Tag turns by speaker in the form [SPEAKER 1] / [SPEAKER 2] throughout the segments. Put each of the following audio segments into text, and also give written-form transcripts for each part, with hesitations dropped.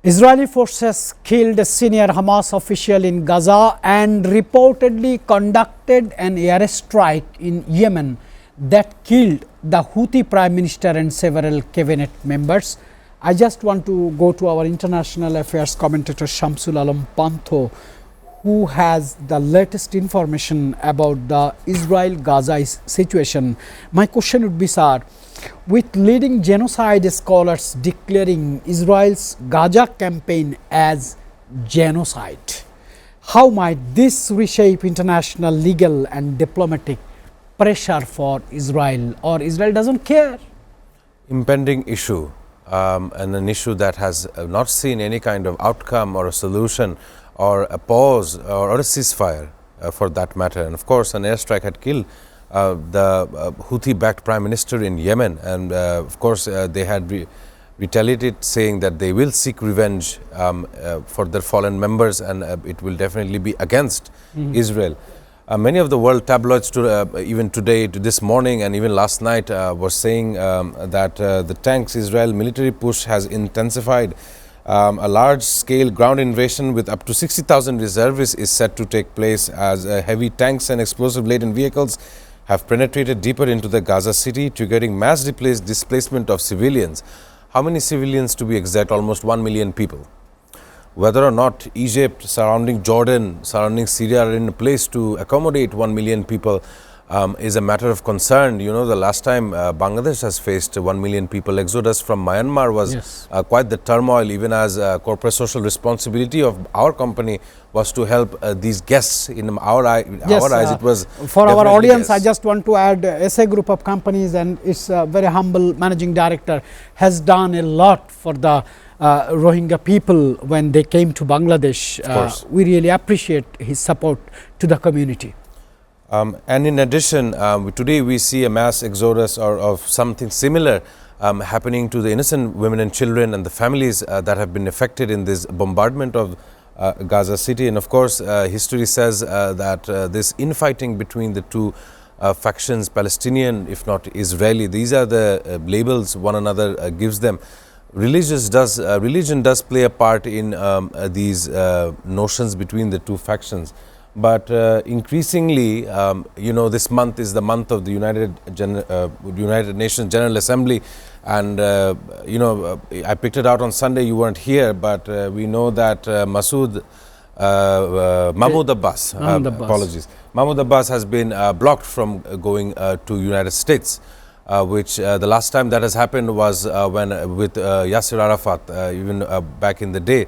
[SPEAKER 1] Israeli forces killed a senior Hamas official in Gaza and reportedly conducted an airstrike in Yemen that killed the Houthi prime minister and several cabinet members. I just want to go to our international affairs commentator Shamsul Alam Pantho, who has the latest information about the Israel-Gaza situation. My question would be, sir, with leading genocide scholars declaring Israel's Gaza campaign as genocide, how might this reshape international legal and diplomatic pressure for Israel, or Israel doesn't care?
[SPEAKER 2] Impending issue and an issue that has not seen any kind of outcome or a solution or a pause or a ceasefire for that matter. And of course, an airstrike had killed the Houthi-backed prime minister in Yemen, and of course they had retaliated, saying that they will seek revenge for their fallen members, and it will definitely be against Israel. Many of the world tabloids, even today, this morning and even last night, were saying that the tanks Israel military push has intensified. A large-scale ground invasion with up to 60,000 reservists is set to take place as heavy tanks and explosive-laden vehicles have penetrated deeper into the Gaza city, triggering mass displacement of civilians. How many civilians, to be exact? Almost 1 million people. Whether or not Egypt, surrounding Jordan, surrounding Syria are in a place to accommodate 1 million people is a matter of concern. You know, the last time Bangladesh has faced 1 million people exodus from Myanmar was quite the turmoil, even as corporate social responsibility of our company was to help these guests. In our eyes, it was
[SPEAKER 1] for our audience. I just want to add, SA Group of companies and its very humble managing director has done a lot for the Rohingya people when they came to Bangladesh. We really appreciate his support to the community.
[SPEAKER 2] And in addition, today we see a mass exodus or of something similar happening to the innocent women and children and the families that have been affected in this bombardment of Gaza city. And of course, history says that this infighting between the two factions, Palestinian if not Israeli, these are the labels one another gives them. Religion does play a part in these notions between the two factions. But increasingly, you know, this month is the month of the United Nations General Assembly, and you know, I picked it out on Sunday. You weren't here, but we know that Mahmoud Abbas, Mahmoud Abbas has been blocked from going to United States, which the last time that has happened was when with Yasser Arafat, even back in the day.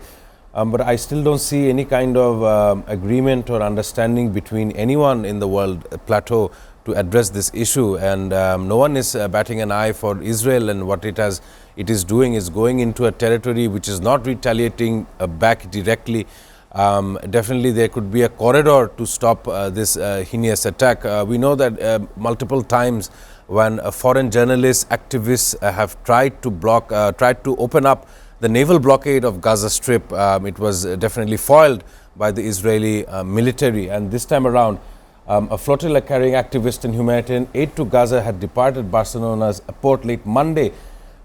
[SPEAKER 2] But I still don't see any kind of agreement or understanding between anyone in the world plateau to address this issue, and no one is batting an eye for Israel, and what it is doing is going into a territory which is not retaliating back directly. Definitely there could be a corridor to stop this heinous attack. We know that multiple times when foreign journalists, activists have tried to open up the naval blockade of Gaza Strip, it was definitely foiled by the Israeli military. And this time around, a flotilla carrying activist and humanitarian aid to Gaza had departed Barcelona's port late Monday.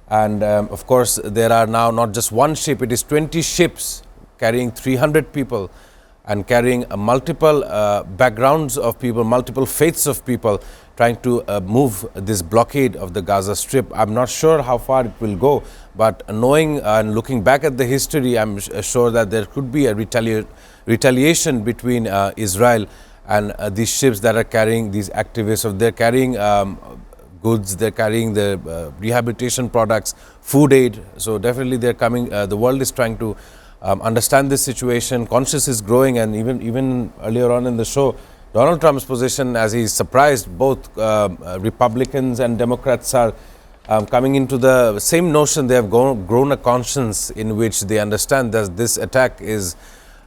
[SPEAKER 2] And of course, there are now not just one ship, it is 20 ships carrying 300 people and carrying multiple backgrounds of people, multiple faiths of people, trying to move this blockade of the Gaza Strip. I'm not sure how far it will go, but knowing and looking back at the history, I'm sure that there could be a retaliation between Israel and these ships that are carrying these activists. They're carrying goods, they're carrying the rehabilitation products, food aid. So definitely they're coming, the world is trying to understand this situation. Conscience is growing, and even earlier on in the show, Donald Trump's position, as he's surprised both Republicans and Democrats are coming into the same notion. They have grown a conscience in which they understand that this attack is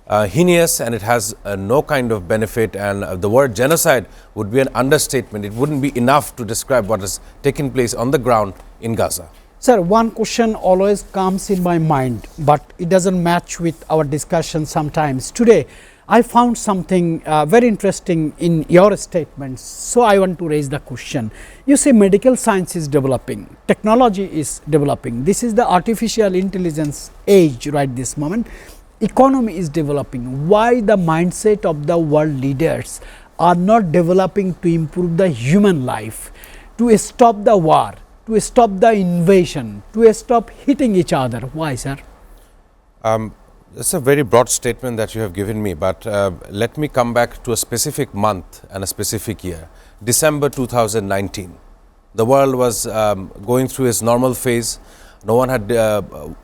[SPEAKER 2] heinous and it has no kind of benefit, and the word genocide would be an understatement. It wouldn't be enough to describe what has taken place on the ground in Gaza.
[SPEAKER 1] Sir, one question always comes in my mind, but it doesn't match with our discussion sometimes. Today, I found something very interesting in your statements. So, I want to raise the question. You say medical science is developing, technology is developing. This is the artificial intelligence age right this moment. Economy is developing. Why the mindset of the world leaders are not developing to improve the human life, to stop the war, to stop the invasion, to stop hitting each other? Why, sir?
[SPEAKER 2] It's a very broad statement that you have given me, but let me come back to a specific month and a specific year. December 2019. The world was going through its normal phase. No one had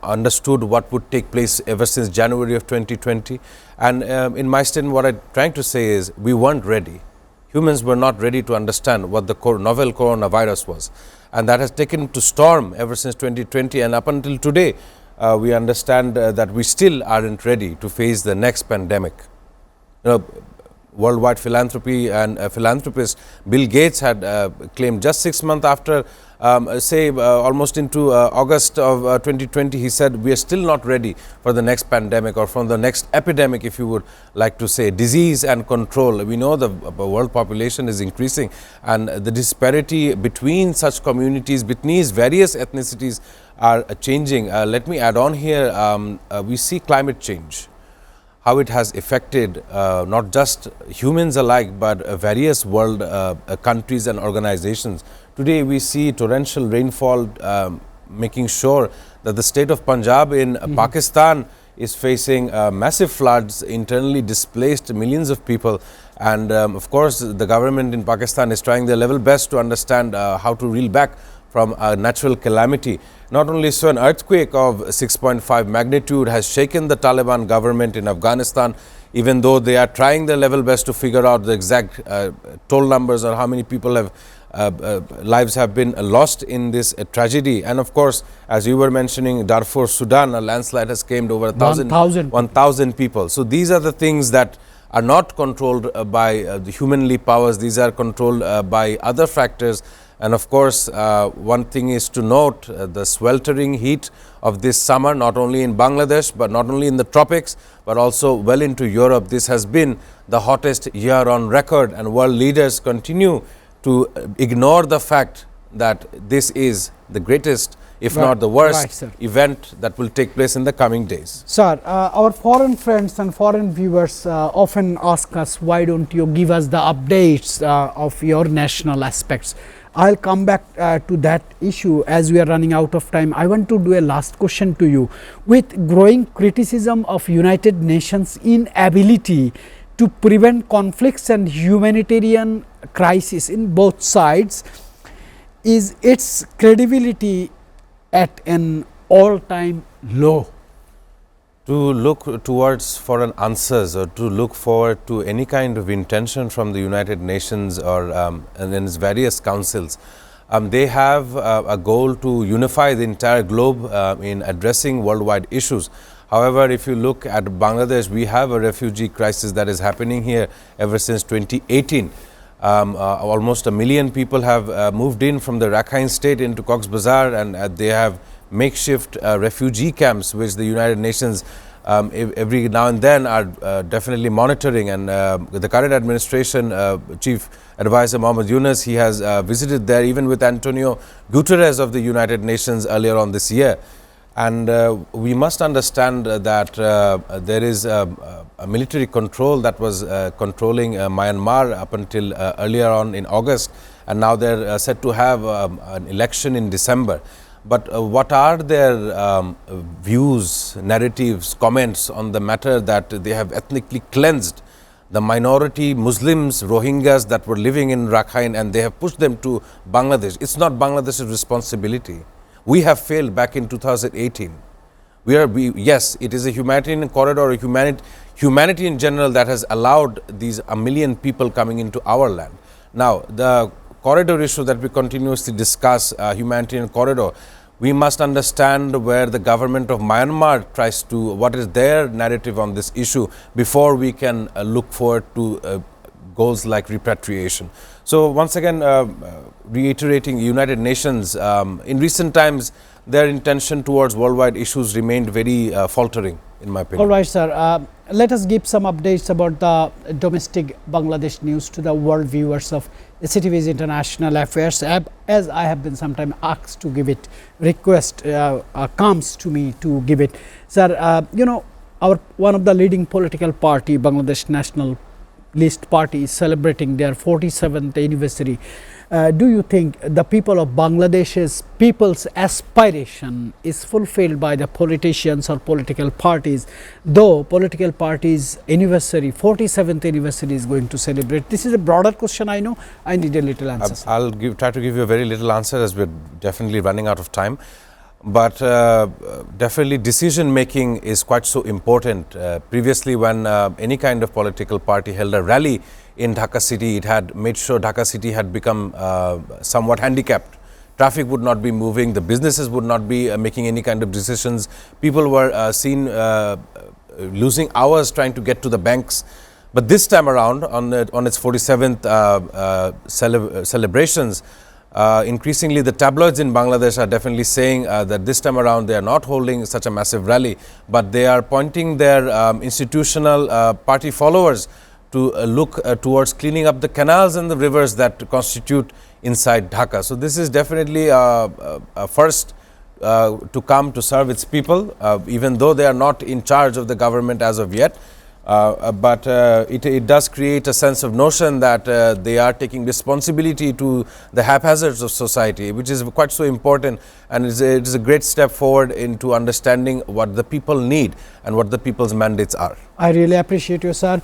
[SPEAKER 2] understood what would take place ever since January of 2020. And in my statement, what I'm trying to say is we weren't ready. Humans were not ready to understand what the novel coronavirus was. And that has taken to storm ever since 2020, and up until today, we understand that we still aren't ready to face the next pandemic. Worldwide philanthropy and philanthropist Bill Gates had claimed just 6 months after, almost into August of 2020, he said we are still not ready for the next pandemic or from the next epidemic, if you would like to say, disease and control. We know the world population is increasing, and the disparity between such communities, between various ethnicities are changing. Let me add on here, we see climate change, how it has affected not just humans alike, but various world countries and organizations. Today we see torrential rainfall making sure that the state of Punjab in Pakistan is facing massive floods, internally displaced millions of people, and of course the government in Pakistan is trying their level best to understand how to reel back from a natural calamity. Not only so, an earthquake of 6.5 magnitude has shaken the Taliban government in Afghanistan, even though they are trying their level best to figure out the exact toll numbers or how many people have lives have been lost in this tragedy. And of course, as you were mentioning, Darfur, Sudan, a landslide has claimed over 1,000 people. So these are the things that are not controlled by the humanly powers. These are controlled by other factors. And of course, one thing is to note the sweltering heat of this summer, not only in Bangladesh, but not only in the tropics, but also well into Europe. This has been the hottest year on record, and world leaders continue to ignore the fact that this is the greatest, if not the worst, event that will take place in the coming days.
[SPEAKER 1] Sir, our foreign friends and foreign viewers often ask us, why don't you give us the updates of your national aspects? I'll come back to that issue as we are running out of time. I want to do a last question to you. With growing criticism of United Nations inability to prevent conflicts and humanitarian crisis in both sides, is its credibility at an all-time low?
[SPEAKER 2] To look towards foreign answers or to look forward to any kind of intention from the United Nations or and its various councils, they have a goal to unify the entire globe in addressing worldwide issues. However, if you look at Bangladesh, we have a refugee crisis that is happening here ever since 2018. Almost 1 million people have moved in from the Rakhine state into Cox's Bazar, and they have makeshift refugee camps, which the United Nations every now and then are definitely monitoring. And the current administration, Chief Advisor Mohammed Yunus, he has visited there even with Antonio Guterres of the United Nations earlier on this year. And we must understand that there is a military control that was controlling Myanmar up until earlier on in August, and now they're set to have an election in December. But what are their views, narratives, comments on the matter that they have ethnically cleansed the minority Muslims, Rohingyas that were living in Rakhine, and they have pushed them to Bangladesh? It's not Bangladesh's responsibility. We have failed back in 2018. Yes, it is a humanitarian corridor, humanity in general that has allowed these 1 million people coming into our land. Now, the corridor issue that we continuously discuss, humanitarian corridor, we must understand where the government of Myanmar tries to, what is their narrative on this issue before we can look forward to goals like repatriation. So once again, reiterating United Nations, in recent times, their intention towards worldwide issues remained very faltering, in my opinion.
[SPEAKER 1] All right, sir. let us give some updates about the domestic Bangladesh news to the world viewers of SATV's International Affairs. As I have been sometimes asked to give it, request comes to me to give it. Sir, you know, one of the leading political party, Bangladesh National List Party, is celebrating their 47th anniversary. Do you think the people of Bangladesh's people's aspiration is fulfilled by the politicians or political parties, though political parties' anniversary, 47th anniversary is going to celebrate? This is a broader question, I know. I need a little answer.
[SPEAKER 2] I'll try to give you a very little answer, as we're definitely running out of time. But definitely decision making is quite so important. Previously, when any kind of political party held a rally in Dhaka city, it had made sure Dhaka city had become somewhat handicapped. Traffic would not be moving, the businesses would not be making any kind of decisions. People were seen losing hours trying to get to the banks. But this time around, on its 47th celebrations, increasingly the tabloids in Bangladesh are definitely saying that this time around they are not holding such a massive rally, but they are pointing their institutional party followers to look towards cleaning up the canals and the rivers that constitute inside Dhaka. So this is definitely a first to come to serve its people, even though they are not in charge of the government as of yet. But it does create a sense of notion that they are taking responsibility to the haphazards of society, which is quite so important, and it is a great step forward into understanding what the people need and what the people's mandates are.
[SPEAKER 1] I really appreciate you, sir.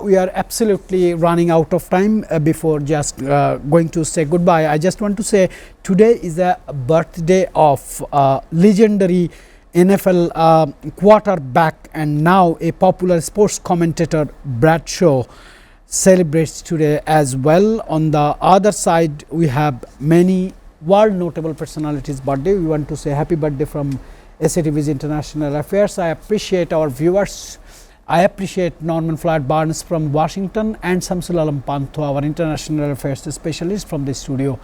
[SPEAKER 1] We are absolutely running out of time. Before just going to say goodbye, I just want to say today is a birthday of legendary NFL quarterback and now a popular sports commentator, Brad Shaw, celebrates today as well. On the other side, we have many world notable personalities' birthday. We want to say happy birthday from SATV's International Affairs. I appreciate our viewers. I appreciate Norman Floyd Barnes from Washington and Shamsul Alam Pantho, our international affairs specialist from the studio.